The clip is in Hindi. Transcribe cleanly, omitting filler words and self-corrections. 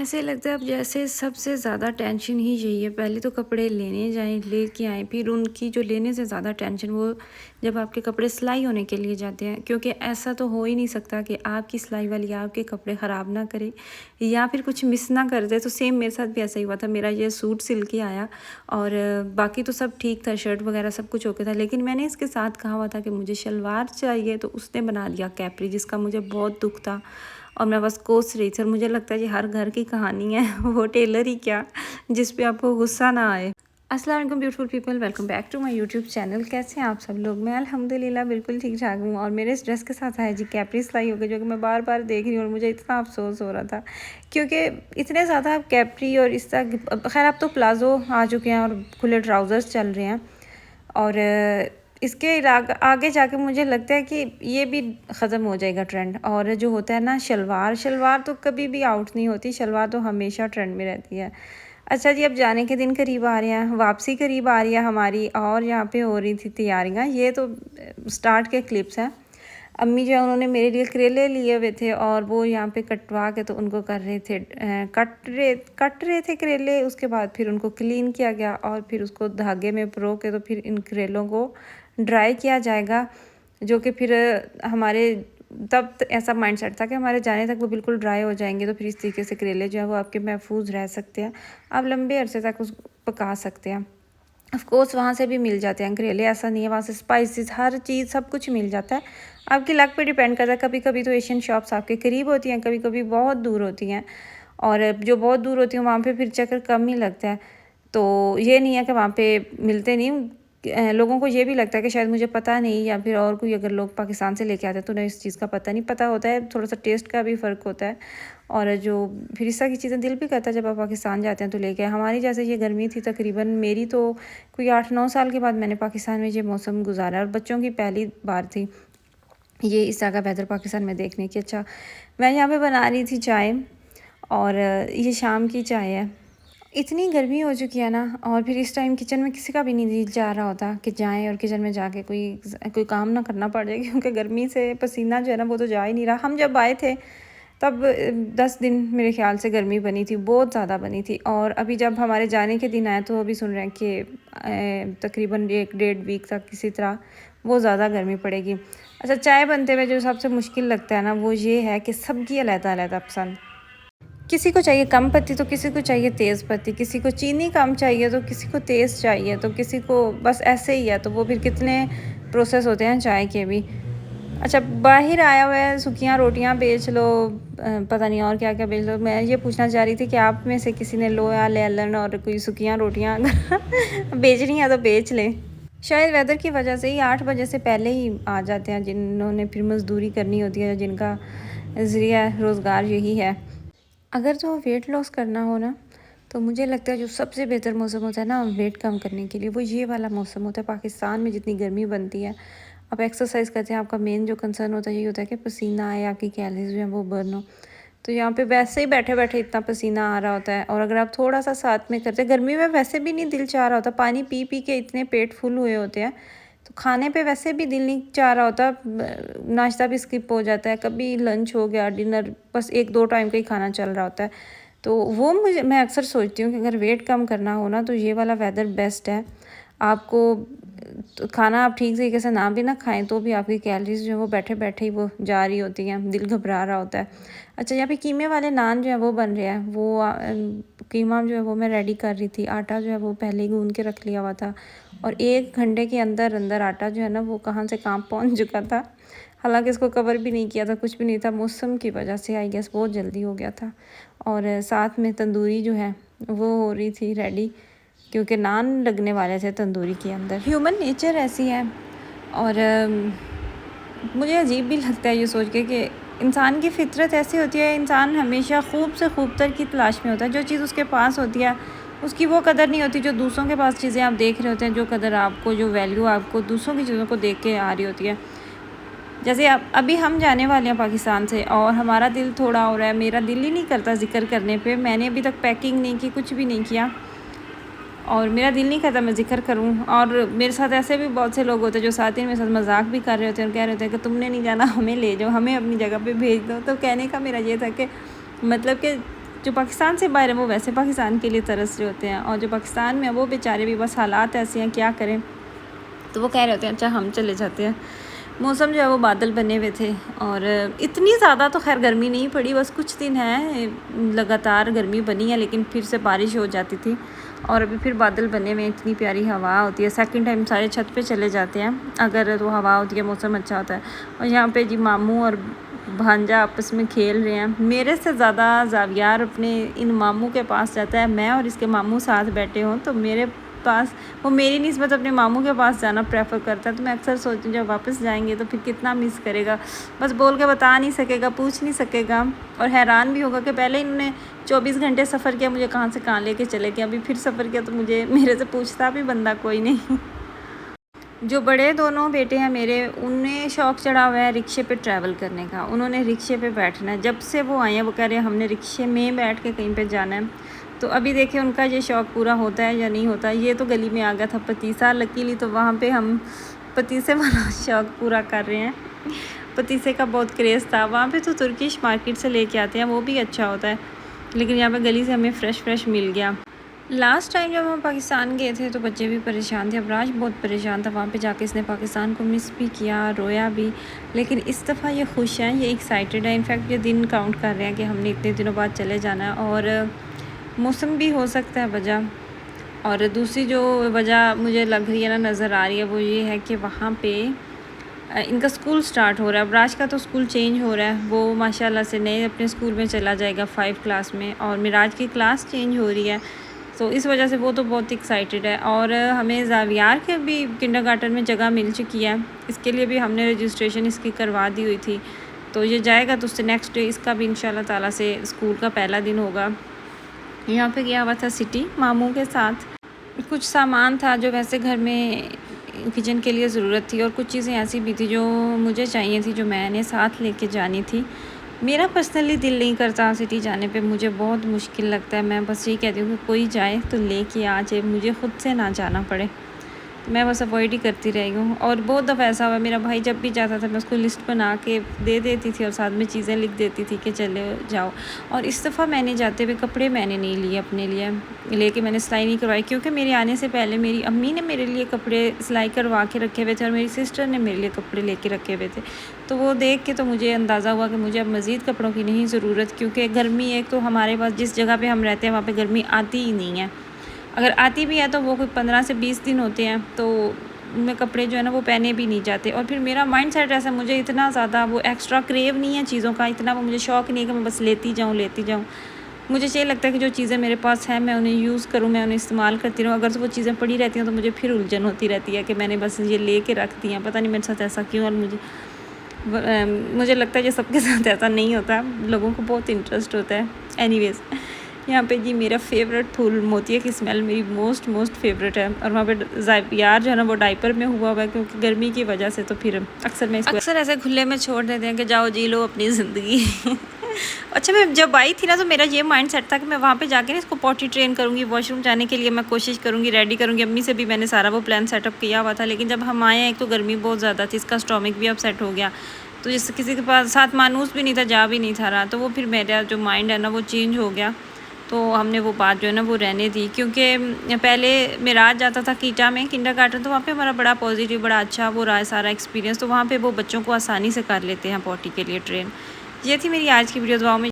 ऐसे लगता है अब जैसे सबसे ज़्यादा टेंशन ही यही है। पहले तो कपड़े लेने जाएँ, लेके आएँ, फिर उनकी जो लेने से ज़्यादा टेंशन वो जब आपके कपड़े सिलाई होने के लिए जाते हैं, क्योंकि ऐसा तो हो ही नहीं सकता कि आपकी सिलाई वाली आपके कपड़े ख़राब ना करे या फिर कुछ मिस ना कर दे। तो सेम मेरे साथ भी ऐसा ही हुआ था। मेरा ये सूट सिल के आया और बाकी तो सब ठीक था, शर्ट वगैरह सब कुछ ओके था, लेकिन मैंने इसके साथ कहा हुआ था कि मुझे शलवार चाहिए, तो उसने बना दिया कैपरी, जिसका मुझे बहुत दुख था और मैं बस कोस रही थी। और मुझे लगता है ये हर घर की कहानी है, वो टेलर ही क्या, जिस पे आपको गुस्सा ना आए। अस्सलाम वालेकुम beautiful people, welcome back to my YouTube channel. कैसे हैं आप सब लोग? मैं अल्हम्दुलिल्लाह बिल्कुल ठीक ठाक हूँ। और मेरे इस ड्रेस के साथ है जी कैपरी सिलाई हो गई, जो कि मैं बार बार देख रही हूँ और मुझे इतना अफसोस हो रहा था, क्योंकि इतने ज़्यादा कैपरी और इस तरह, खैर अब तो प्लाज़ो आ चुके हैं और खुले ट्राउज़र्स चल रहे हैं। और इसके आगे जाके मुझे लगता है कि ये भी ख़त्म हो जाएगा ट्रेंड। और जो होता है ना शलवार, शलवार तो कभी भी आउट नहीं होती, शलवार तो हमेशा ट्रेंड में रहती है। अच्छा जी, अब जाने के दिन करीब आ रहे हैं, वापसी करीब आ रही है हमारी, और यहाँ पे हो रही थी तैयारियाँ। ये तो स्टार्ट के क्लिप्स हैं। अम्मी जो है उन्होंने मेरे लिए करेले लिए हुए थे और वो यहाँ पे कटवा के तो उनको कर रहे थे, कट रहे थे करेले। उसके बाद फिर उनको क्लीन किया गया और फिर उसको धागे में पिरो के तो फिर इन करेलों को ड्राई किया जाएगा, जो कि फिर हमारे तब ऐसा माइंडसेट था कि हमारे जाने तक वो बिल्कुल ड्राई हो जाएंगे, तो फिर इस तरीके से करेले जो है वो आपके महफूज रह सकते हैं, आप लंबे अरसे तक उसको पका सकते हैं। ऑफ़ कोर्स वहाँ से भी मिल जाते हैं करेले, ऐसा नहीं है, वहाँ से स्पाइसेस हर चीज़ सब कुछ मिल जाता है। आपकी लक पे डिपेंड करता है। कभी कभी तो एशियन शॉप्स आपके करीब होती हैं, कभी कभी बहुत दूर होती हैं, और जो बहुत दूर होती हैं वहाँ पे फिर चक्कर कम ही लगता है। तो ये नहीं है कि वहाँ पे मिलते नहीं। लोगों को ये भी लगता है कि शायद मुझे पता नहीं, या फिर और कोई अगर लोग पाकिस्तान से लेके आते हैं तो उन्हें इस चीज़ का पता नहीं पता होता है, थोड़ा सा टेस्ट का भी फ़र्क होता है। और जो फिर इस तरह की चीज़ें दिल भी करता है जब आप पाकिस्तान जाते हैं तो लेके आए। हमारी जैसे ये गर्मी थी, तकरीबन मेरी तो कोई 8-9 साल के बाद मैंने पाकिस्तान में ये मौसम गुजारा, और बच्चों की पहली बार थी ये इस तरह का वेदर पाकिस्तान में देखने की। अच्छा, मैं यहाँ पे बना रही थी चाय, और ये शाम की चाय है। इतनी गर्मी हो चुकी है ना, और फिर इस टाइम किचन में किसी का भी नहीं दिल चाह रहा होता कि जाएं और किचन में जाके कोई काम ना करना पड़ जाए, क्योंकि गर्मी से पसीना जो है ना वो तो जा ही नहीं रहा। हम जब आए थे तब 10 दिन मेरे ख्याल से गर्मी बनी थी, बहुत ज़्यादा बनी थी। और अभी जब हमारे जाने के दिन आए तो अभी सुन रहे हैं कि तकरीबन 1-1.5 वीक तक किसी तरह बहुत ज़्यादा गर्मी पड़ेगी। अच्छा, चाय बनते हुए जो सबसे मुश्किल लगता है ना वो ये है कि सबकी अलग-अलग पसंद। किसी को चाहिए कम पत्ती तो किसी को चाहिए तेज़ पत्ती, किसी को चीनी कम चाहिए तो किसी को तेज़ चाहिए, तो किसी को बस ऐसे ही है। तो वो फिर कितने प्रोसेस होते हैं चाय के भी। अच्छा, बाहर आया हुआ है सूखियाँ रोटियाँ बेच लो, पता नहीं और क्या क्या बेच लो। मैं ये पूछना चाह रही थी कि आप में से किसी ने लोया लेलन और कोई सूखियाँ रोटियाँ अगर बेचनी है तो बेच लें। शायद वेदर की वजह से ही 8 बजे से पहले ही आ जाते हैं जिन्होंने फिर मज़दूरी करनी होती है, जिनका ज़रिया रोज़गार यही है। अगर तो वेट लॉस करना हो ना, तो मुझे लगता है जो सबसे बेहतर मौसम होता है ना वेट कम करने के लिए, वो ये वाला मौसम होता है। पाकिस्तान में जितनी गर्मी बनती है, आप एक्सरसाइज करते हैं, आपका मेन जो कंसर्न होता है यही होता है कि पसीना आए, आपकी कैलोरीज जो है वो बर्न हो। तो यहाँ पे वैसे ही बैठे बैठे इतना पसीना आ रहा होता है, और अगर आप थोड़ा सा साथ में करते हैं, गर्मी में वैसे भी नहीं दिल चाह रहा होता, पानी पी पी के इतने पेट फुल हुए होते हैं, तो खाने पे वैसे भी दिल नहीं चाह रहा होता, नाश्ता भी स्किप हो जाता है, कभी लंच हो गया, डिनर, बस 1-2 टाइम का ही खाना चल रहा होता है। तो वो मैं अक्सर सोचती हूँ कि अगर वेट कम करना हो ना तो ये वाला वेदर बेस्ट है। आपको तो खाना आप ठीक तरीके से ना भी ना खाएं तो भी आपकी कैलोरीज जो है वो बैठे बैठे ही वो जा रही होती हैं, दिल घबरा रहा होता है। अच्छा, यहाँ पे कीमे वाले नान जो है वो बन रहे हैं, वो कीमा जो है वो मैं रेडी कर रही थी। आटा जो है वो पहले ही गूंद के रख लिया हुआ था, और 1 घंटे के अंदर अंदर आटा जो है ना वो कहाँ से कहाँ पहुँच चुका था। हालांकि इसको कवर भी नहीं किया था, कुछ भी नहीं था, मौसम की वजह से आई गेस बहुत जल्दी हो गया था। और साथ में तंदूरी जो है वो हो रही थी रेडी, क्योंकि नान लगने वाले थे तंदूरी के अंदर। ह्यूमन नेचर ऐसी है, और मुझे अजीब भी लगता है ये सोच के कि इंसान की फितरत ऐसी होती है, इंसान हमेशा खूब से खूबतर की तलाश में होता है। जो चीज़ उसके पास होती है उसकी वो कदर नहीं होती, जो दूसरों के पास चीज़ें आप देख रहे होते हैं, जो कदर आपको, जो वैल्यू आपको दूसरों की चीज़ों को देख के आ रही होती है। जैसे अभी हम जाने वाले हैं पाकिस्तान से, और हमारा दिल थोड़ा हो रहा है, मेरा दिल ही नहीं करता ज़िक्र करने पे। मैंने अभी तक पैकिंग नहीं की, कुछ भी नहीं किया, और मेरा दिल नहीं करता मैं ज़िक्र करूं। और मेरे साथ ऐसे भी बहुत से लोग होते हैं जो साथ ही मेरे साथ मजाक भी कर रहे होते हैं और कह रहे होते हैं कि तुमने नहीं जाना, हमें ले जाओ, हमें अपनी जगह पे भेज दो। तो कहने का मेरा ये था कि मतलब कि जो पाकिस्तान से बाहर हैं वो वैसे पाकिस्तान के लिए तरस रहे होते हैं, और जो पाकिस्तान में वो बेचारे भी बस हालात ऐसे हैं क्या करें, तो वो कह रहे होते हैं अच्छा हम चले जाते हैं। मौसम जो है वो बादल बने हुए थे, और इतनी ज़्यादा तो खैर गर्मी नहीं पड़ी, बस कुछ दिन है लगातार गर्मी बनी है, लेकिन फिर से बारिश हो जाती थी, और अभी फिर बादल बने हुए हैं। इतनी प्यारी हवा होती है, सेकंड टाइम सारे छत पे चले जाते हैं अगर तो हवा होती है, मौसम अच्छा होता है। और यहाँ पे जी मामू और भांजा आपस में खेल रहे हैं। मेरे से ज़्यादा ज़ावियार अपने इन मामू के पास जाता है, मैं और इसके मामू साथ बैठे हों तो मेरे पास वो मेरी निस्बत अपने मामू के पास जाना प्रेफर करता है। तो मैं अक्सर सोचती हूँ जब वापस जाएंगे तो फिर कितना मिस करेगा, बस बोल के बता नहीं सकेगा, पूछ नहीं सकेगा, और हैरान भी होगा कि पहले इन्होंने 24 घंटे सफ़र किया, मुझे कहाँ से कहाँ लेके चले गए, अभी फिर सफ़र किया तो मुझे मेरे से पूछता भी बंदा कोई नहीं। जो बड़े दोनों बेटे हैं मेरे, उन्हें शौक़ चढ़ा हुआ है रिक्शे पे ट्रैवल करने का। उन्होंने रिक्शे पे बैठना है, जब से वो आए हैं वो कह रहे हैं हमने रिक्शे में बैठ के कहीं पे जाना है। तो अभी देखिए उनका ये शौक़ पूरा होता है या नहीं होता। ये तो गली में आ गया था पतीसा, लकीली तो वहाँ पे हम पतीसे वाला शौक़ पूरा कर रहे हैं। पतीसे का बहुत क्रेज़ था वहाँ पे, तो तुर्किश मार्केट से लेके आते हैं, वो भी अच्छा होता है, लेकिन यहाँ पे गली से हमें फ़्रेश मिल गया। लास्ट टाइम जब हम पाकिस्तान गए थे तो बच्चे भी परेशान थे, अबराज बहुत परेशान था। वहाँ पे जाके इसने पाकिस्तान को मिस भी किया, रोया भी, लेकिन इस दफ़ा ये खुश हैं, ये एक्साइटेड है। इनफैक्ट ये दिन काउंट कर रहे हैं कि हमने इतने दिनों बाद चले जाना है, और मौसम भी हो सकता है वजह। और दूसरी जो वजह मुझे लग रही है ना, नज़र आ रही है, वो ये है कि वहाँ पे इनका स्कूल स्टार्ट हो रहा है। अबराज का तो स्कूल चेंज हो रहा है, वो माशाल्लाह से नए अपने स्कूल में चला जाएगा 5 क्लास में, और मिराज की क्लास चेंज हो रही है, तो इस वजह से वो तो बहुत एक्साइटेड है। और हमें ज़ावियार के भी किंडरगार्टन में जगह मिल चुकी है, इसके लिए भी हमने रजिस्ट्रेशन इसकी करवा दी हुई थी, तो ये जाएगा तो उससे नेक्स्ट डे इसका भी इंशाल्लाह ताला से स्कूल का पहला दिन होगा। यहाँ पे गया हुआ था सिटी मामू के साथ, कुछ सामान था जो वैसे घर में किचन के लिए ज़रूरत थी, और कुछ चीज़ें ऐसी भी थी जो मुझे चाहिए थी, जो मैंने साथ लेके जानी थी। मेरा पर्सनली दिल नहीं करता सिटी जाने पे, मुझे बहुत मुश्किल लगता है। मैं बस यही कहती हूँ कि कोई जाए तो लेके आ जाए, मुझे ख़ुद से ना जाना पड़े। मैं बस अवॉइड ही करती रही हूँ, और बहुत दफ़ा ऐसा हुआ मेरा भाई जब भी जाता था मैं उसको लिस्ट बना के दे देती थी और साथ में चीज़ें लिख देती थी कि चले जाओ। और इस दफ़ा मैंने जाते हुए कपड़े मैंने नहीं लिए अपने लिए, लेके मैंने सिलाई नहीं करवाई, क्योंकि मेरे आने से पहले मेरी अम्मी ने मेरे लिए कपड़े सिलाई करवा के रखे हुए थे, और मेरी सिस्टर ने मेरे लिए कपड़े लेके रखे हुए थे। तो वो देख के तो मुझे अंदाज़ा हुआ कि मुझे अब मज़ीद कपड़ों की नहीं ज़रूरत, क्योंकि गर्मी एक तो हमारे पास जिस जगह पर हम रहते हैं वहाँ पर गर्मी आती ही नहीं है, अगर आती भी है तो वो कोई 15 से 20 दिन होते हैं, तो उनमें कपड़े जो है ना वो पहने भी नहीं जाते। और फिर मेरा माइंड सेट ऐसा, मुझे इतना ज़्यादा वो एक्स्ट्रा क्रेव नहीं है चीज़ों का, इतना वो मुझे शौक़ नहीं है कि मैं बस लेती जाऊँ। मुझे ये लगता है कि जो चीज़ें मेरे पास हैं मैं उन्हें यूज़ करूँ, मैं उन्हें इस्तेमाल करती रहूँ। अगर वो चीज़ें पड़ी रहती हैं तो मुझे फिर उलझन होती रहती है कि मैंने बस ये ले के रख दी हैं, पता नहीं मेरे साथ ऐसा क्यों। और मुझे लगता है कि सबके साथ ऐसा नहीं होता, लोगों को बहुत इंटरेस्ट होता है। एनीवेज़, यहाँ पे जी मेरा फेवरेट फूल मोतिया की स्मेल मेरी मोस्ट फेवरेट है, और वहाँ पे ज़ावियार जो है ना वो डाइपर में हुआ है, क्योंकि गर्मी की वजह से, तो फिर अक्सर मैं इसको ऐसे खुले में छोड़ देते हैं कि जाओ जी लो अपनी ज़िंदगी। अच्छा, मैं जब आई थी ना तो मेरा ये माइंड सेट था कि मैं वहाँ पे जाके ना इसको पॉटी ट्रेन करूँगी, वॉशरूम जाने के लिए मैं कोशिश करूँगी, रेडी करूँगी। अम्मी से भी मैंने सारा वो प्लान सेटअप किया हुआ था, लेकिन जब हम आए हैं एक तो गर्मी बहुत ज़्यादा थी, इसका स्टोमिक भी अपसेट हो गया, तो जिस किसी के पास साथ मानूस भी नहीं था, जा भी नहीं था रहा, तो वो फिर मेरा जो माइंड है ना वो चेंज हो गया। तो हमने वो बात जो है ना वो रहने दी, क्योंकि पहले मिराज जाता था कीटा में किंडरगार्टन, तो वहाँ पे हमारा बड़ा पॉजिटिव, बड़ा अच्छा वो रहा है सारा एक्सपीरियंस, तो वहाँ पे वो बच्चों को आसानी से कर लेते हैं पॉटी के लिए ट्रेन। ये थी मेरी आज की वीडियो, दुआओं में